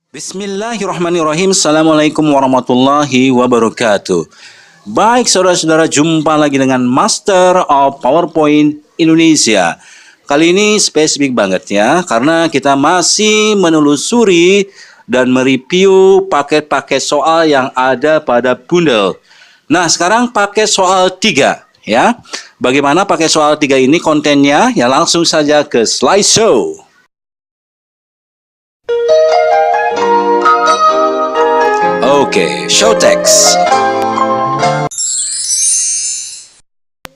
Bismillahirrahmanirrahim. Assalamualaikum warahmatullahi wabarakatuh. Baik saudara-saudara, jumpa lagi dengan Master of PowerPoint Indonesia. Kali ini spesifik banget ya, karena kita masih menelusuri dan mereview paket-paket soal yang ada pada bundel. Nah, sekarang paket soal 3 ya. Bagaimana paket soal 3 ini kontennya? Ya, langsung saja ke slideshow. Okay, show text.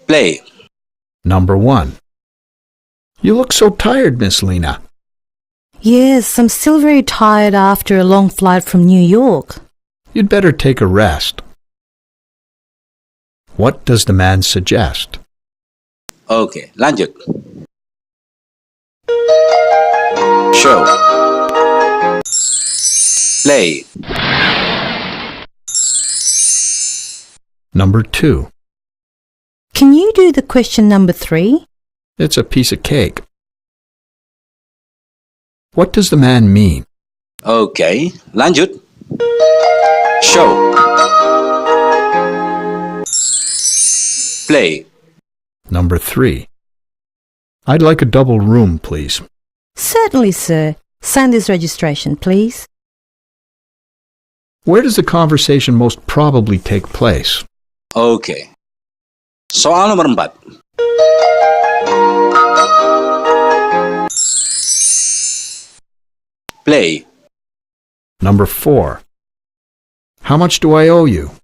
Play. Number 1. You look so tired, Miss Lena. Yes, I'm still very tired after a long flight from New York. You'd better take a rest. What does the man suggest? Okay, lanjut. Show. Play. Number 2. Can you do the question number 3? It's a piece of cake. What does the man mean? Okay, lanjut. Show. Play. Number 3. I'd like a double room, please. Certainly, sir. Sign this registration, please. Where does the conversation most probably take place? Okay. Soal nomor 4. Play. Number 4. How much do I owe you?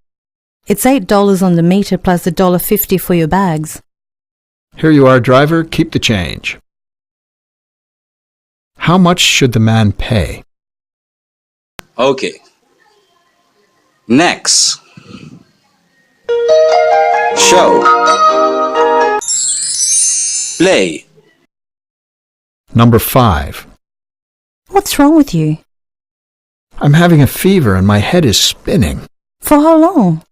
It's $8 on the meter plus $1.50 for your bags. Here you are, driver. Keep the change. How much should the man pay? Okay. Next. Show. Play. Number 5. What's wrong with you? I'm having a fever and my head is spinning. For how long?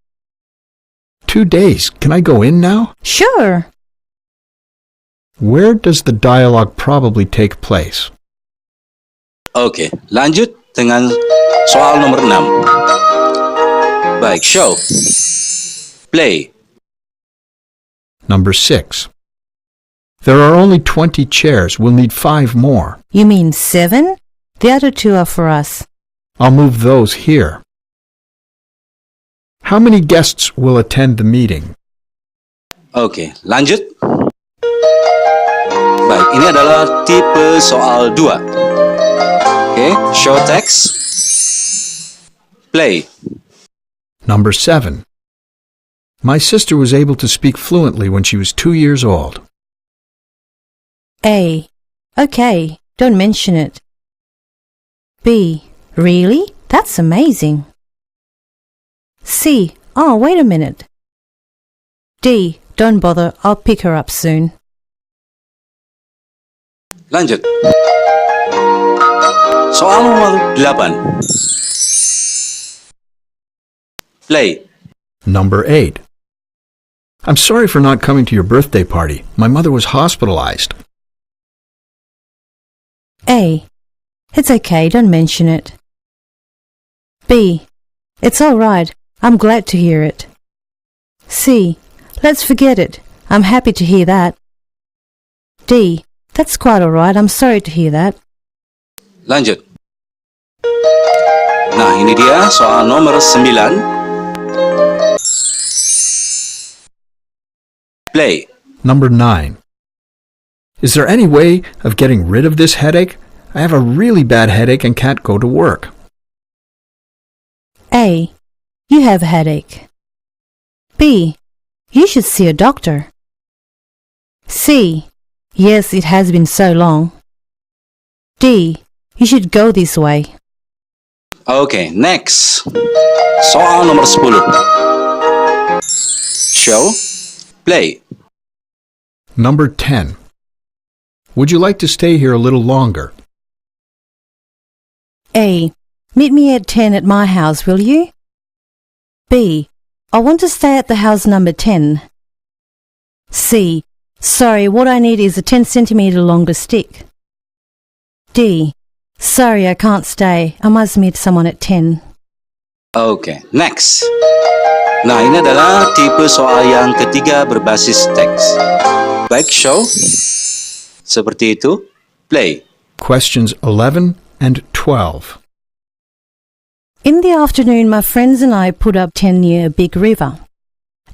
2 days. Can I go in now? Sure. Where does the dialogue probably take place? Oke, lanjut dengan soal nomor 6. Baik, show. Play. Number 6. There are only 20 chairs. We'll need 5 more. You mean 7? The other 2 are for us. I'll move those here. How many guests will attend the meeting? Oke, lanjut. Baik, ini adalah tipe soal 2. Oke, show text. Play. Number 7. My sister was able to speak fluently when she was 2 years old. A. Okay, don't mention it. B. Really? That's amazing. C. Oh, wait a minute. D. Don't bother, I'll pick her up soon. Lanjut. Soal nomor 8. Play. Number 8. I'm sorry for not coming to your birthday party. My mother was hospitalized. A. It's okay, don't mention it. B. It's all right, I'm glad to hear it. C. Let's forget it, I'm happy to hear that. D. That's quite all right, I'm sorry to hear that. Lanjut. Nah, ini dia soal nomor 9. Play. Number 9. Is there any way of getting rid of this headache? I have a really bad headache and can't go to work. A. You have a headache. B. You should see a doctor. C. Yes, it has been so long. D. You should go this way. Oke, next. Soal nomor 10. Show. Play. Number 10. Would you like to stay here a little longer? A. Meet me at 10 at my house, will you? B. I want to stay at the house number 10. C. Sorry, what I need is a 10 centimetre longer stick. D. Sorry, I can't stay. I must meet someone at 10. Oke, next. Nah, ini adalah tipe soal yang ketiga berbasis teks. Baik, show. Seperti itu. Play. Questions 11 and 12. In the afternoon, my friends and I put up tent near a big river.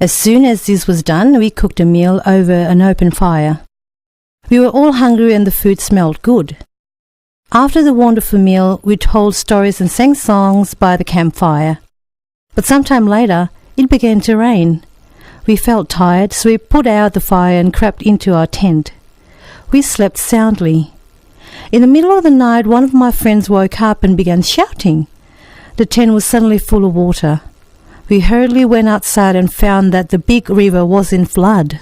As soon as this was done, we cooked a meal over an open fire. We were all hungry and the food smelled good. After the wonderful meal, we told stories and sang songs by the campfire. But sometime later, it began to rain. We felt tired, so we put out the fire and crept into our tent. We slept soundly. In the middle of the night, one of my friends woke up and began shouting. The tent was suddenly full of water. We hurriedly went outside and found that the big river was in flood.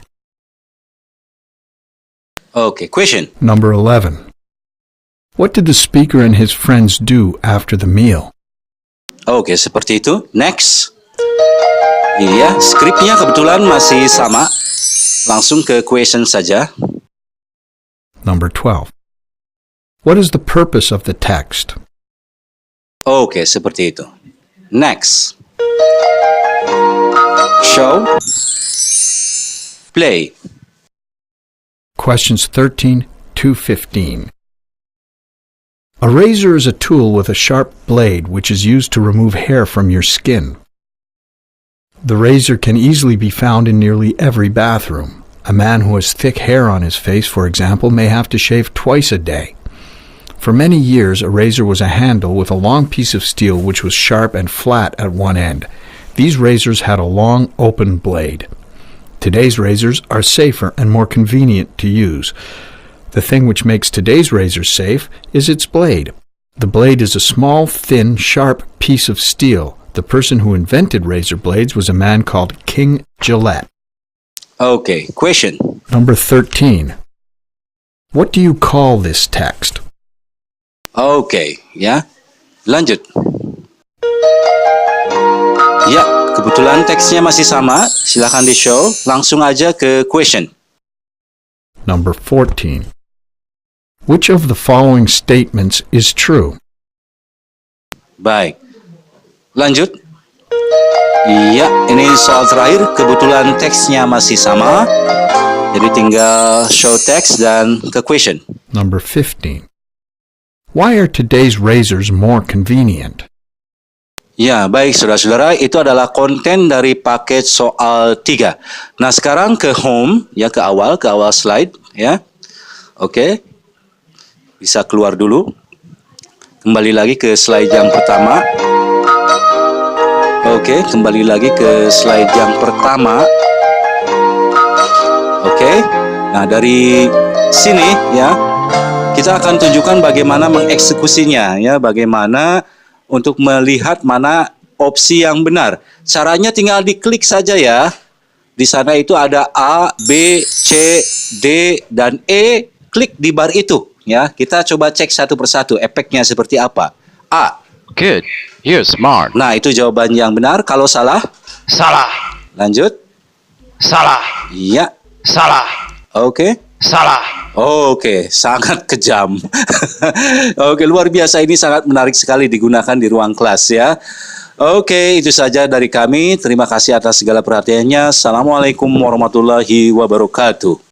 Oke, question. Number 11. What did the speaker and his friends do after the meal? Oke, seperti itu. Next. Iya, skripnya kebetulan masih sama. Langsung ke question saja. Number 12. What is the purpose of the text? Oke, seperti itu. Next. Show. Play. Questions 13 to 15. A razor is a tool with a sharp blade which is used to remove hair from your skin. The razor can easily be found in nearly every bathroom. A man who has thick hair on his face, for example, may have to shave twice a day. For many years, a razor was a handle with a long piece of steel which was sharp and flat at one end. These razors had a long, open blade. Today's razors are safer and more convenient to use. The thing which makes today's razor safe is its blade. The blade is a small, thin, sharp piece of steel. The person who invented razor blades was a man called King Gillette. Okay, question. Number 13. What do you call this text? Oke, ya. Lanjut. Ya, kebetulan teksnya masih sama. Silakan di-show. Langsung aja ke question. Number 14. Which of the following statements is true? Baik. Lanjut. Iya, ini soal terakhir. Kebetulan teksnya masih sama. Jadi tinggal show teks dan ke question. Number 15. Why are today's razors more convenient? Ya, baik saudara-saudara, itu adalah konten dari paket soal 3. Nah, sekarang ke home, ya ke awal slide, ya. Oke. Bisa keluar dulu. Kembali lagi ke slide yang pertama. Oke, kembali lagi ke slide yang pertama. Oke. Nah, dari sini ya, kita akan tunjukkan bagaimana mengeksekusinya, ya, bagaimana untuk melihat mana opsi yang benar. Caranya tinggal diklik saja ya. Di sana itu ada A, B, C, D, dan E. Klik di bar itu. Ya, kita coba cek satu persatu efeknya seperti apa. A. Good. You're smart. Nah, itu jawaban yang benar. Kalau salah? Salah. Lanjut. Salah. Iya. Salah. Oke. Salah. Oke, sangat kejam. Oke, luar biasa, ini sangat menarik sekali digunakan di ruang kelas ya. Oke, itu saja dari kami. Terima kasih atas segala perhatiannya. Assalamualaikum warahmatullahi wabarakatuh.